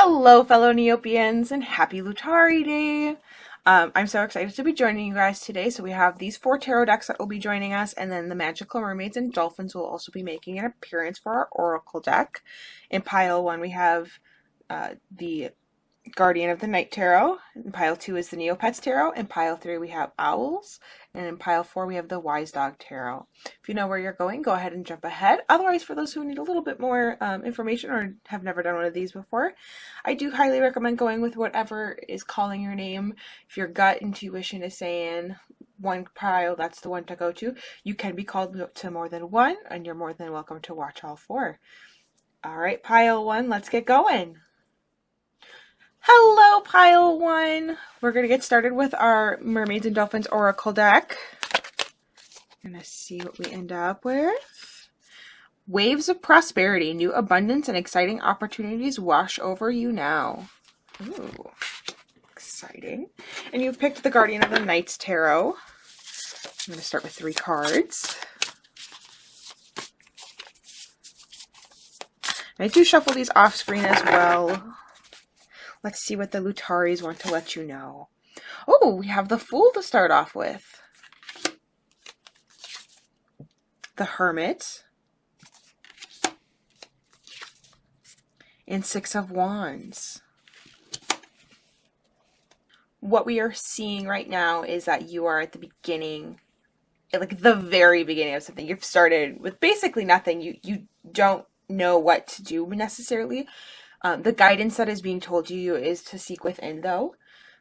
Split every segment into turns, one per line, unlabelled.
Hello, fellow Neopians, and happy Lutari Day! I'm so excited to be joining you guys today. So we have these 4 tarot decks that will be joining us, and then the Magical Mermaids and Dolphins will also be making an appearance for our Oracle deck. In pile 1, we have the Guardian of the Night Tarot. In pile 2 is the Neopets Tarot. In pile 3, we have Owls. And in pile 4, we have the Wise Dog Tarot. If you know where you're going, go ahead and jump ahead. Otherwise, for those who need a little bit more information or have never done one of these before, I do highly recommend going with whatever is calling your name. If your gut intuition is saying one pile, that's the one to go to. You can be called to more than one, and you're more than welcome to watch all 4. All right, pile 1, let's get going. Hello, pile 1. We're going to get started with our Mermaids and Dolphins Oracle deck. Going to see what we end up with. Waves of prosperity, new abundance and exciting opportunities wash over you now. Ooh, exciting. And you've picked the Guardian of the Night's Tarot. I'm going to start with 3 cards. I do shuffle these off screen as well. Let's see what the Lutaris want to let you know. Oh, we have the Fool to start off with. The Hermit. And 6 of Wands. What we are seeing right now is that you are at the beginning, like the very beginning of something. You've started with basically nothing. You don't know what to do necessarily. The guidance that is being told to you is to seek within, though.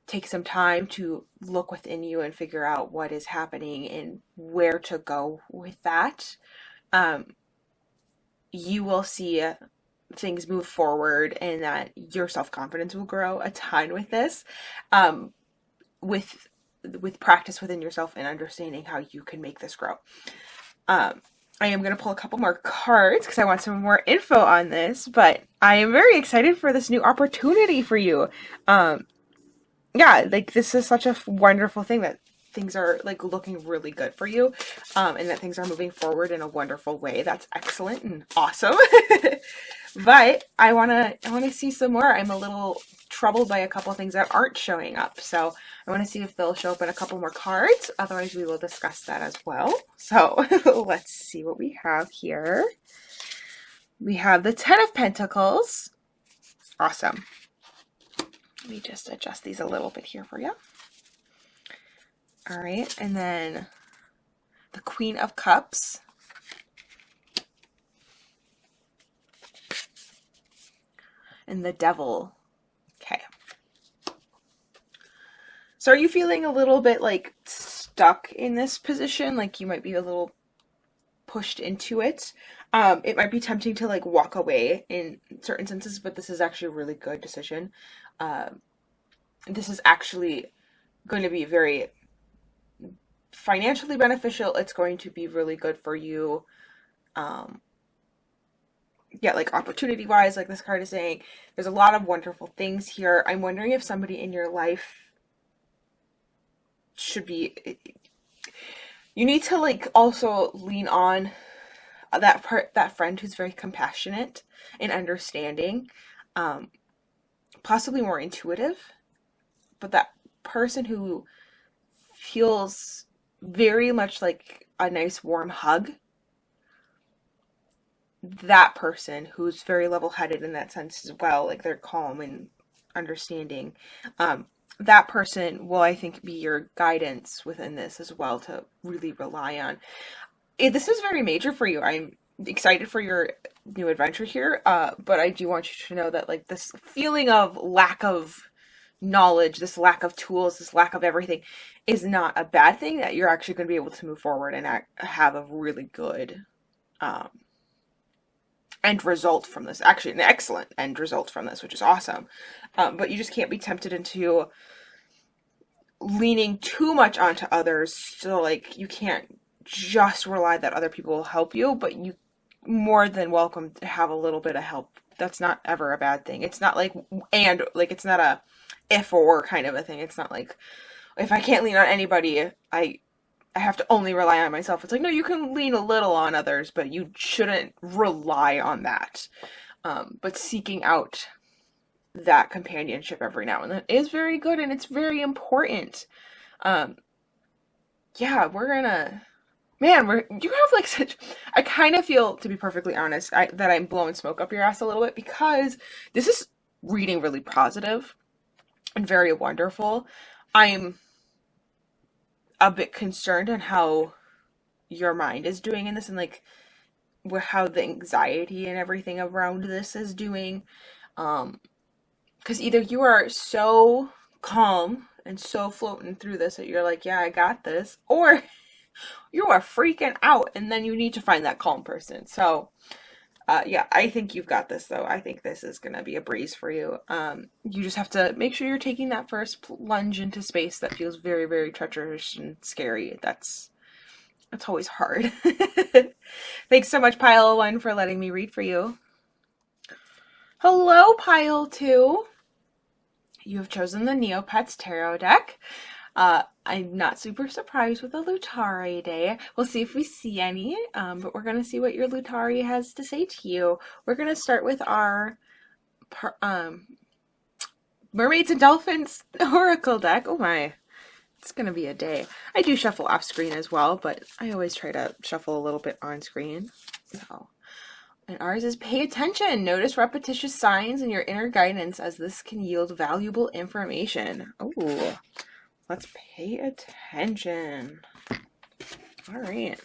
Take some time to look within you and figure out what is happening and where to go with that. You will see things move forward and that your self-confidence will grow a ton with this. With practice within yourself and understanding how you can make this grow. I am going to pull a couple more cards because I want some more info on this, but I am very excited for this new opportunity for you. Yeah, like this is such a wonderful thing that things are like looking really good for you, and that things are moving forward in a wonderful way. That's excellent and awesome. But I want to see some more. I'm a little troubled by a couple things that aren't showing up. So I want to see if they'll show up in a couple more cards. Otherwise, we will discuss that as well. So let's see what we have here. We have the 10 of Pentacles. Awesome. Let me just adjust these a little bit here for you. All right. And then the Queen of Cups. And the Devil. Okay. So are you feeling a little bit like stuck in this position? Like you might be a little pushed into it. It might be tempting to like walk away in certain senses, but this is actually a really good decision. This is actually going to be very financially beneficial. It's going to be really good for you. Yeah, like opportunity wise, like this card is saying, there's a lot of wonderful things here. I'm wondering if somebody in your life should be, you need to like also lean on that friend who's very compassionate and understanding, possibly more intuitive, but that person who feels very much like a nice warm hug. That person who's very level-headed in that sense as well, like they're calm and understanding, that person will, I think, be your guidance within this as well to really rely on. This is very major for you. I'm excited for your new adventure here, but I do want you to know that like this feeling of lack of knowledge, this lack of tools, this lack of everything is not a bad thing, that you're actually going to be able to move forward and have a really good end result from this. Actually, an excellent end result from this, which is awesome. But you just can't be tempted into leaning too much onto others. So like you can't just rely that other people will help you, but you more than welcome to have a little bit of help. That's not ever a bad thing. It's not like, and like, it's not a if or kind of a thing. It's not like, if I can't lean on anybody, I have to only rely on myself. It's like, no, you can lean a little on others, but you shouldn't rely on that. But seeking out that companionship every now and then is very good, and it's very important. Yeah, you have like such, I kind of feel, to be perfectly honest, that I'm blowing smoke up your ass a little bit, because this is reading really positive and very wonderful. I'm a bit concerned on how your mind is doing in this, and like how the anxiety and everything around this is doing. Because either you are so calm and so floating through this that you're like, yeah, I got this, or you are freaking out, and then you need to find that calm person. So yeah, I think you've got this, though. I think this is going to be a breeze for you. You just have to make sure you're taking that first plunge into space that feels very, very treacherous and scary. That's always hard. Thanks so much, Pile 1, for letting me read for you. Hello, Pile 2. You have chosen the Neopets Tarot deck. I'm not super surprised with a Lutari day. We'll see if we see any, but we're going to see what your Lutari has to say to you. We're going to start with our Mermaids and Dolphins Oracle deck. Oh my, it's going to be a day. I do shuffle off screen as well, but I always try to shuffle a little bit on screen. So, and ours is pay attention. Notice repetitious signs in your inner guidance, as this can yield valuable information. Oh, let's pay attention. All right.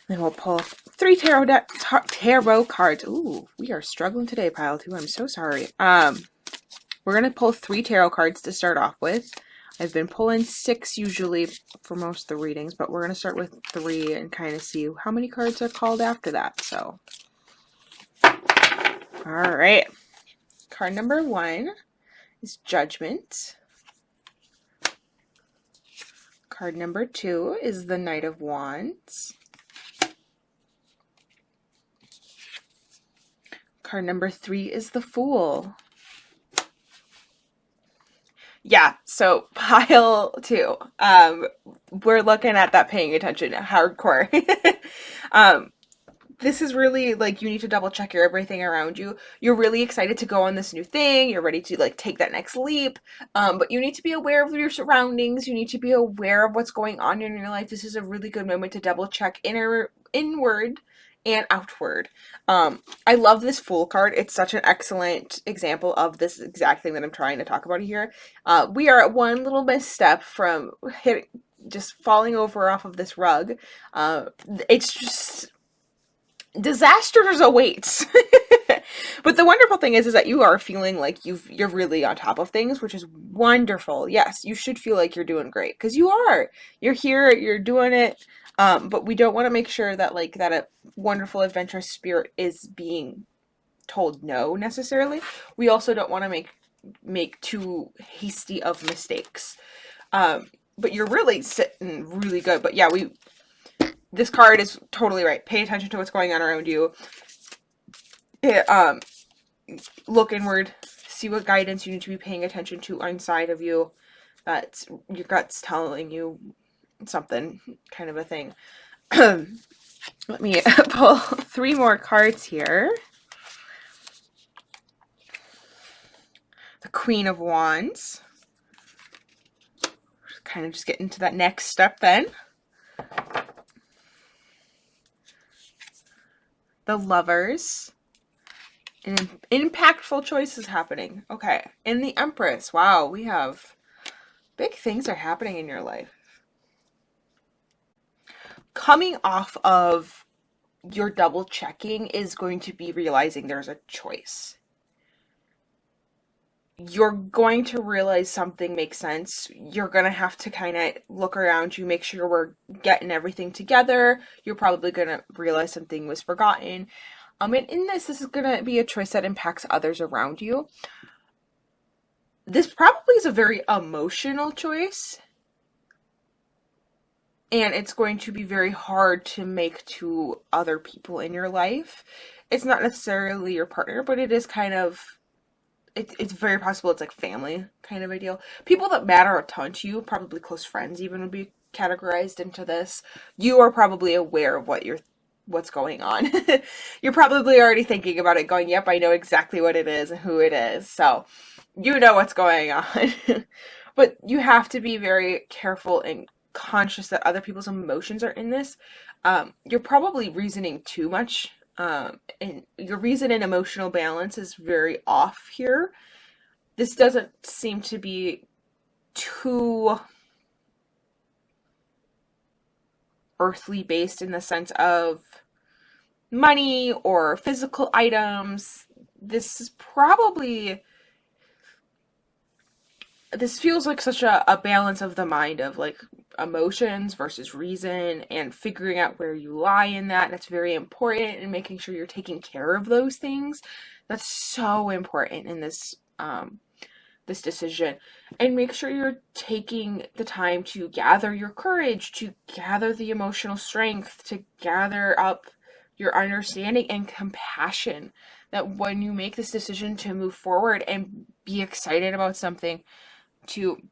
Then we'll pull 3 tarot cards. Ooh, we are struggling today, Pile 2. I'm so sorry. We're going to pull 3 tarot cards to start off with. I've been pulling 6 usually for most of the readings, but we're going to start with 3 and kind of see how many cards are called after that. So, all right. Card number 1 is Judgment. Card number 2 is the Knight of Wands. Card number 3 is the Fool. Yeah, so Pile 2. We're looking at that paying attention hardcore. This is really like, you need to double check everything around you. You're really excited to go on this new thing. You're ready to like take that next leap. But you need to be aware of your surroundings. You need to be aware of what's going on in your life. This is a really good moment to double check inward and outward. I love this Fool card. It's such an excellent example of this exact thing that I'm trying to talk about here. We are at one little misstep from just falling over off of this rug. It's just, disasters awaits. But the wonderful thing is that you are feeling like you're really on top of things, which is wonderful. Yes, you should feel like you're doing great, because you are. You're here, you're doing it. But we don't want to make sure that like that a wonderful adventurous spirit is being told no necessarily. We also don't want to make too hasty of mistakes. But you're really sitting really good. But yeah, this card is totally right. Pay attention to what's going on around you. Look inward. See what guidance you need to be paying attention to inside of you. That's your gut's telling you something, kind of a thing. Let me pull 3 more cards here. The Queen of Wands. Kind of just getting to that next step then. The Lovers. And impactful choices happening. Okay. And the Empress. Wow, we have big things are happening in your life. Coming off of your double checking is going to be realizing there's a choice. You're going to realize something makes sense. You're going to have to kind of look around you, make sure we're getting everything together. You're probably going to realize something was forgotten. And in this is going to be a choice that impacts others around you. This probably is a very emotional choice. And it's going to be very hard to make to other people in your life. It's not necessarily your partner, but it is kind of, it's very possible it's like family kind of a deal. People that matter a ton to you, probably close friends even, would be categorized into this. You are probably aware of what you're what's going on. You're probably already thinking about it going, yep, I know exactly what it is and who it is. So you know what's going on. But you have to be very careful and conscious that other people's emotions are in this. You're probably reasoning too much. And your reason and emotional balance is very off here. This doesn't seem to be too earthly based in the sense of money or physical items. This feels like such a balance of the mind of like emotions versus reason and figuring out where you lie in that. That's very important, and making sure you're taking care of those things. That's so important in this this decision. And make sure you're taking the time to gather your courage, to gather the emotional strength, to gather up your understanding and compassion, that when you make this decision to move forward and be excited about something, to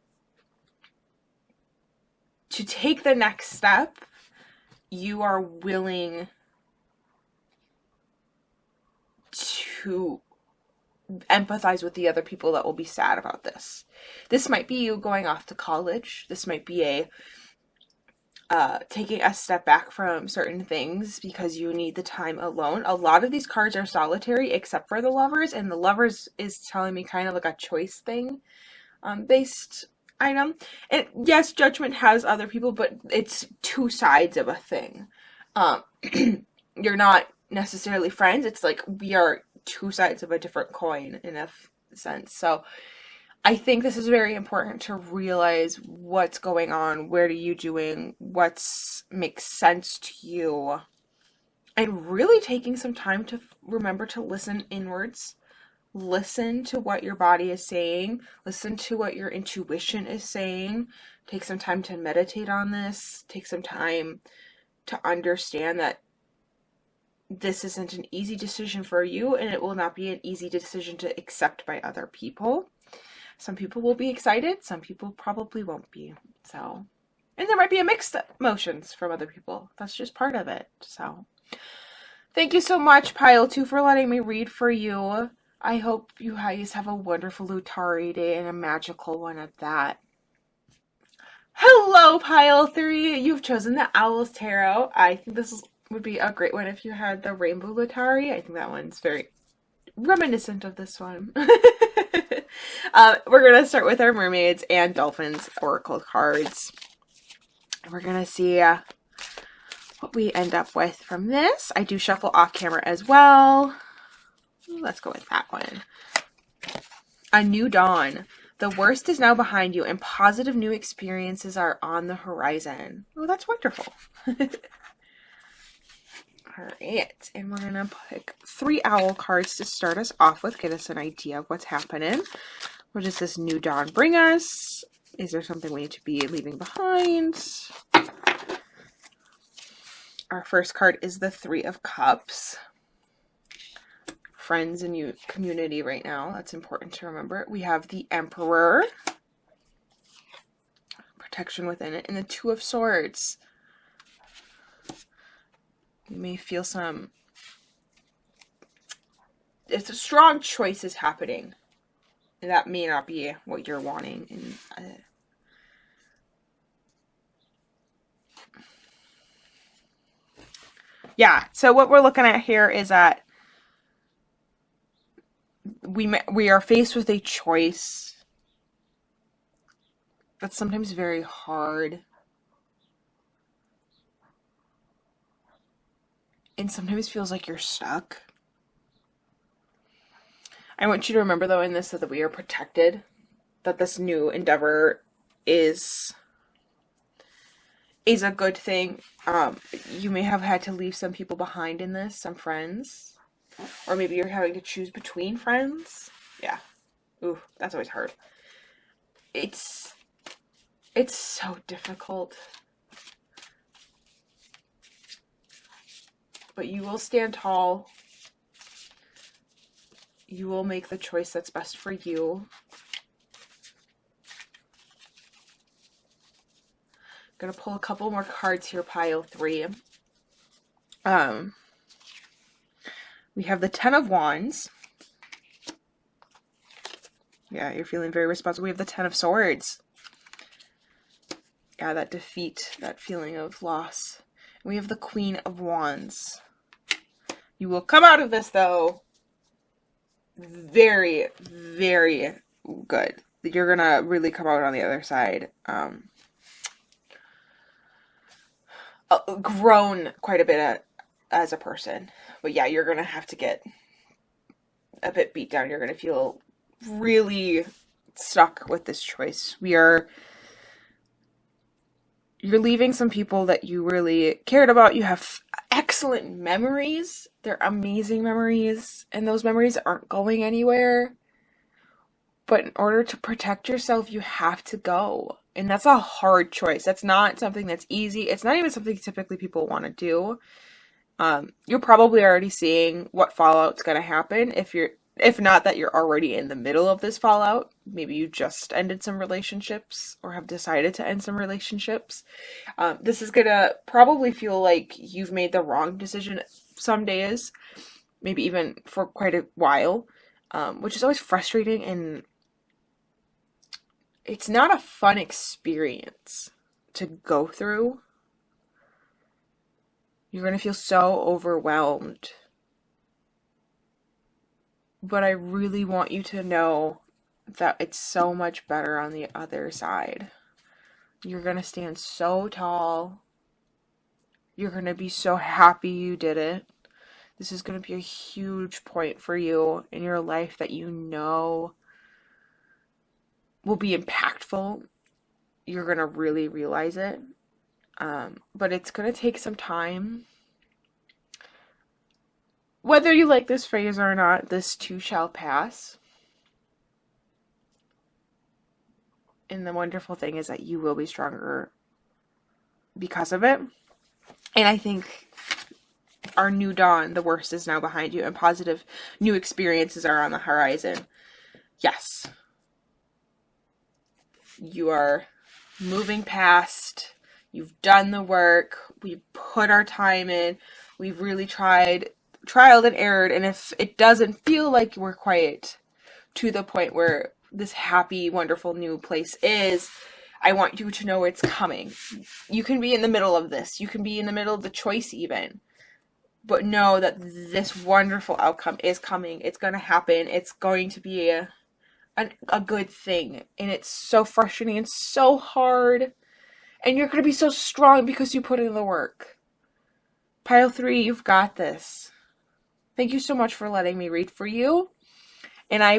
take the next step, you are willing to empathize with the other people that will be sad about this. This might be you going off to college. This might be a taking a step back from certain things because you need the time alone. A lot of these cards are solitary except for the Lovers, and the Lovers is telling me kind of like a choice thing based item. And yes, Judgment has other people, but it's two sides of a thing. You're not necessarily friends. It's like we are two sides of a different coin in a sense. So I think this is very important to realize what's going on, what are you doing, what makes sense to you, and really taking some time to remember to listen inwards. Listen to what your body is saying. Listen to what your intuition is saying. Take some time to meditate on this. Take some time to understand that this isn't an easy decision for you, and it will not be an easy decision to accept by other people. Some people will be excited. Some people probably won't be. So, and there might be a mixed emotions from other people. That's just part of it. So, thank you so much, Pile 2, for letting me read for you. I hope you guys have a wonderful Lutari day, and a magical one at that. Hello, Pile 3. You've chosen the Owl's Tarot. I think this would be a great one if you had the Rainbow Lutari. I think that one's very reminiscent of this one. We're going to start with our Mermaids and Dolphins Oracle cards. We're going to see what we end up with from this. I do shuffle off camera as well. Let's go with that one. A new dawn. The worst is now behind you and positive new experiences are on the horizon. Oh, that's wonderful. All right, and we're going to pick 3 owl cards to start us off with, get us an idea of what's happening. What does this new dawn bring us? Is there something we need to be leaving behind? Our first card is the 3 of Cups. Friends and you community right now. That's important to remember. We have the Emperor. Protection within it. And the 2 of Swords. You may feel it's a strong choices happening. And that may not be what you're wanting. And, yeah, so what we're looking at here is that we are faced with a choice that's sometimes very hard. And sometimes feels like you're stuck. I want you to remember, though, in this that we are protected. That this new endeavor is a good thing. You may have had to leave some people behind in this, some friends. Or maybe you're having to choose between friends. Yeah. Ooh, that's always hard. It's so difficult. But you will stand tall. You will make the choice that's best for you. I'm going to pull a couple more cards here, Pile 3. Um, we have the Ten of Wands. Yeah, you're feeling very responsible. We have the Ten of Swords. Yeah, that defeat, that feeling of loss. We have the Queen of Wands. You will come out of this, though, very, very good. You're gonna really come out on the other side. Grown quite a bit as a person. But yeah, you're gonna have to get a bit beat down. You're gonna feel really stuck with this choice. You're leaving some people that you really cared about. You have excellent memories. They're amazing memories, and those memories aren't going anywhere. But in order to protect yourself, you have to go. And that's a hard choice. That's not something that's easy. It's not even something typically people want to do. You're probably already seeing what fallout's going to happen if not that you're already in the middle of this fallout. Maybe you just ended some relationships or have decided to end some relationships. This is going to probably feel like you've made the wrong decision some days, maybe even for quite a while, which is always frustrating, and it's not a fun experience to go through. You're going to feel so overwhelmed. But I really want you to know that it's so much better on the other side. You're going to stand so tall. You're going to be so happy you did it. This is going to be a huge point for you in your life that you know will be impactful. You're going to really realize it. But it's going to take some time. Whether you like this phrase or not, this too shall pass. And the wonderful thing is that you will be stronger because of it. And I think our new dawn, the worst is now behind you, and positive new experiences are on the horizon. Yes. You are moving past. You've done the work. We've put our time in. We've really trialed and errored. And if it doesn't feel like we're quite to the point where this happy, wonderful new place is, I want you to know it's coming. You can be in the middle of this. You can be in the middle of the choice even. But know that this wonderful outcome is coming. It's going to happen. It's going to be a good thing. And it's so frustrating and so hard. And you're going to be so strong because you put in the work. Pile 3, you've got this. Thank you so much for letting me read for you. And I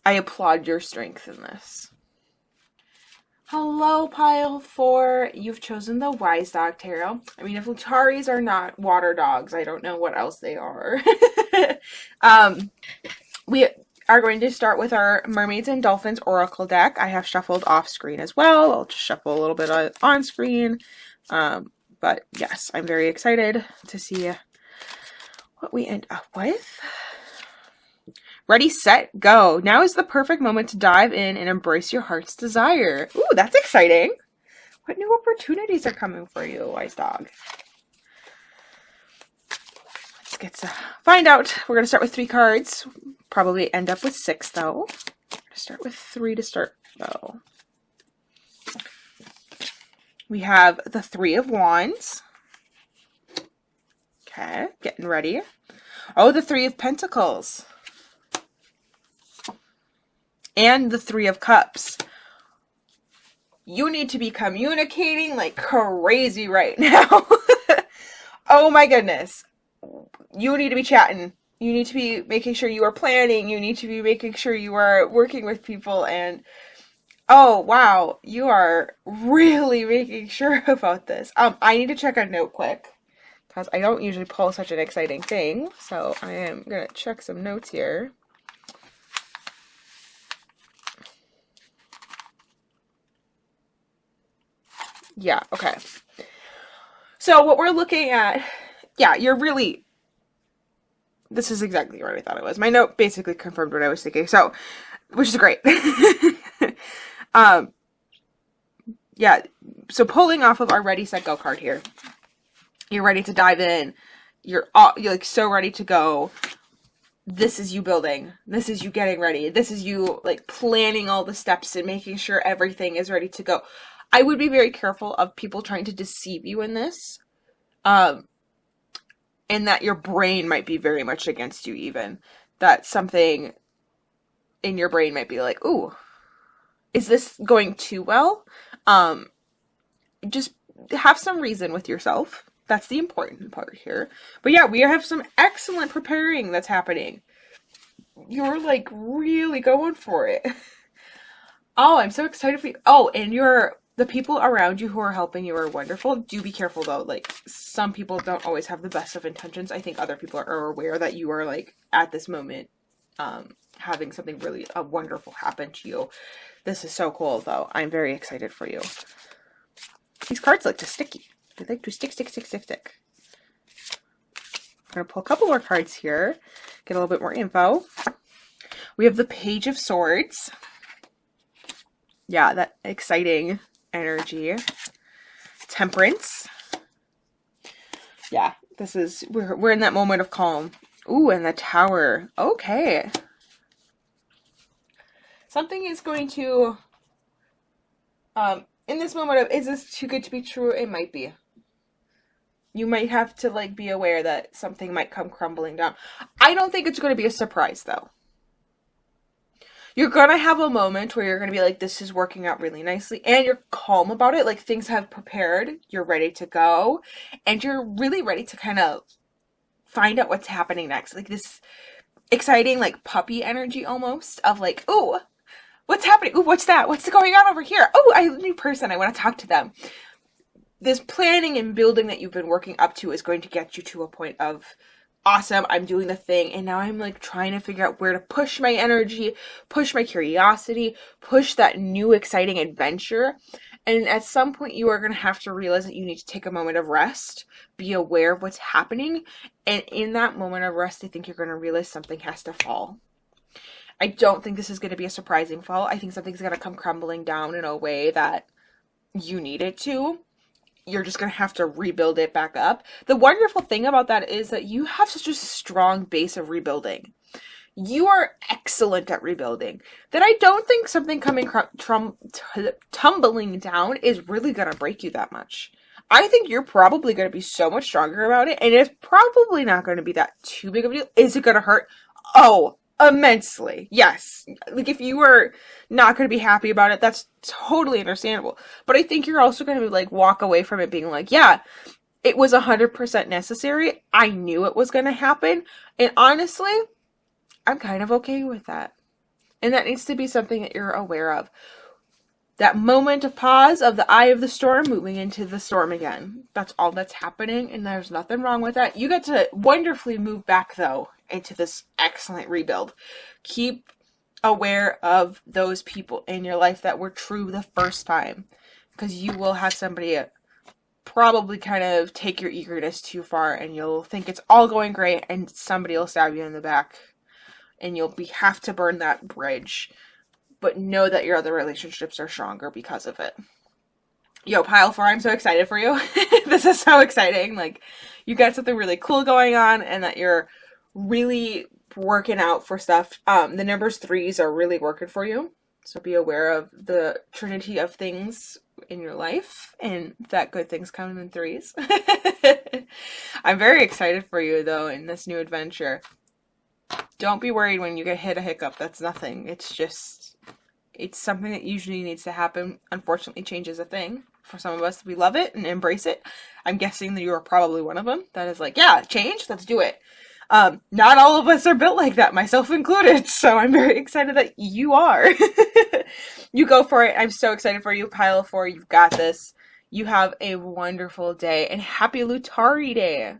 applaud your strength in this. Hello, Pile 4. You've chosen the Wise Dog Tarot. I mean, if Lutaris are not water dogs, I don't know what else they are. We are going to start with our Mermaids and Dolphins Oracle deck. I have shuffled off screen as well. I'll just shuffle a little bit on screen. But yes, I'm very excited to see what we end up with. Ready, set, go. Now is the perfect moment to dive in and embrace your heart's desire. Ooh, that's exciting. What new opportunities are coming for you, Wise Dog? Let's get to find out. We're going to start with 3 cards. Probably end up with 6, though. Start with 3 to start, though. We have the 3 of Wands. Okay, getting ready. Oh, the 3 of Pentacles. And the 3 of Cups. You need to be communicating like crazy right now. Oh my goodness. You need to be chatting. You need to be making sure you are planning. You need to be making sure you are working with people. And oh, wow. You are really making sure about this. I need to check a note quick, because I don't usually pull such an exciting thing. So I am going to check some notes here. Yeah, okay. So what we're looking at, yeah, this is exactly what I thought it was. My note basically confirmed what I was thinking, so, which is great. Yeah, so pulling off of our Ready, Set, Go card here. You're ready to dive in. You're like so ready to go. This is you building. This is you getting ready. This is you like planning all the steps and making sure everything is ready to go. I would be very careful of people trying to deceive you in this. And that your brain might be very much against you even. That something in your brain might be like, ooh, is this going too well? Just have some reason with yourself. That's the important part here. But yeah, we have some excellent preparing that's happening. You're like really going for it. Oh, I'm so excited for you. Oh, and the people around you who are helping you are wonderful. Do be careful though. Like some people don't always have the best of intentions. I think other people are aware that you are like at this moment having something really wonderful happen to you. This is so cool though. I'm very excited for you. These cards like to sticky. They like to stick. I'm going to pull a couple more cards here. Get a little bit more info. We have the Page of Swords. Yeah, that exciting energy. Temperance. Yeah, this is, we're in that moment of calm. Ooh, and the Tower. Okay. Something is going to, in this moment of, is this too good to be true? It might be. You might have to like be aware that something might come crumbling down. I don't think it's going to be a surprise though. You're going to have a moment where you're going to be like, this is working out really nicely. And you're calm about it. Like things have prepared. You're ready to go. And you're really ready to kind of find out what's happening next. Like this exciting like puppy energy almost of like, ooh, what's happening? Ooh, what's that? What's going on over here? Oh, I have a new person. I want to talk to them. This planning and building that you've been working up to is going to get you to a point of, awesome, I'm doing the thing, and now I'm like trying to figure out where to push my energy, push my curiosity, push that new exciting adventure. And at some point you are going to have to realize that you need to take a moment of rest, be aware of what's happening, and in that moment of rest I think you're going to realize something has to fall. I don't think this is going to be a surprising fall. I think something's going to come crumbling down in a way that you need it to. You're just going to have to rebuild it back up. The wonderful thing about that is that you have such a strong base of rebuilding. You are excellent at rebuilding. That I don't think something coming tumbling down is really going to break you that much. I think you're probably going to be so much stronger about it, and it's probably not going to be that too big of a deal. Is it going to hurt? Oh, immensely. Yes. Like if you were not going to be happy about it, that's totally understandable. But I think you're also going to like walk away from it being like, yeah, it was 100% necessary. I knew it was going to happen. And honestly, I'm kind of okay with that. And that needs to be something that you're aware of. That moment of pause of the eye of the storm moving into the storm again. That's all that's happening, and there's nothing wrong with that. You get to wonderfully move back, though, into this excellent rebuild. Keep aware of those people in your life that were true the first time, because you will have somebody probably kind of take your eagerness too far, and you'll think it's all going great, and somebody will stab you in the back, and you'll have to burn that bridge. But know that your other relationships are stronger because of it. Yo, pile 4, I'm so excited for you. This is so exciting. Like, you got something really cool going on, and that you're really working out for stuff. The numbers 3s are really working for you. So be aware of the trinity of things in your life, and that good things come in 3s. I'm very excited for you, though, in this new adventure. Don't be worried when you hit a hiccup. That's nothing. It's just, it's something that usually needs to happen. Unfortunately, change is a thing. For some of us, we love it and embrace it. I'm guessing that you are probably one of them. That is like, yeah, change, let's do it. Not all of us are built like that, myself included. So I'm very excited that you are. You go for it. I'm so excited for you. Pile 4, you've got this. You have a wonderful day, and happy Lutari Day.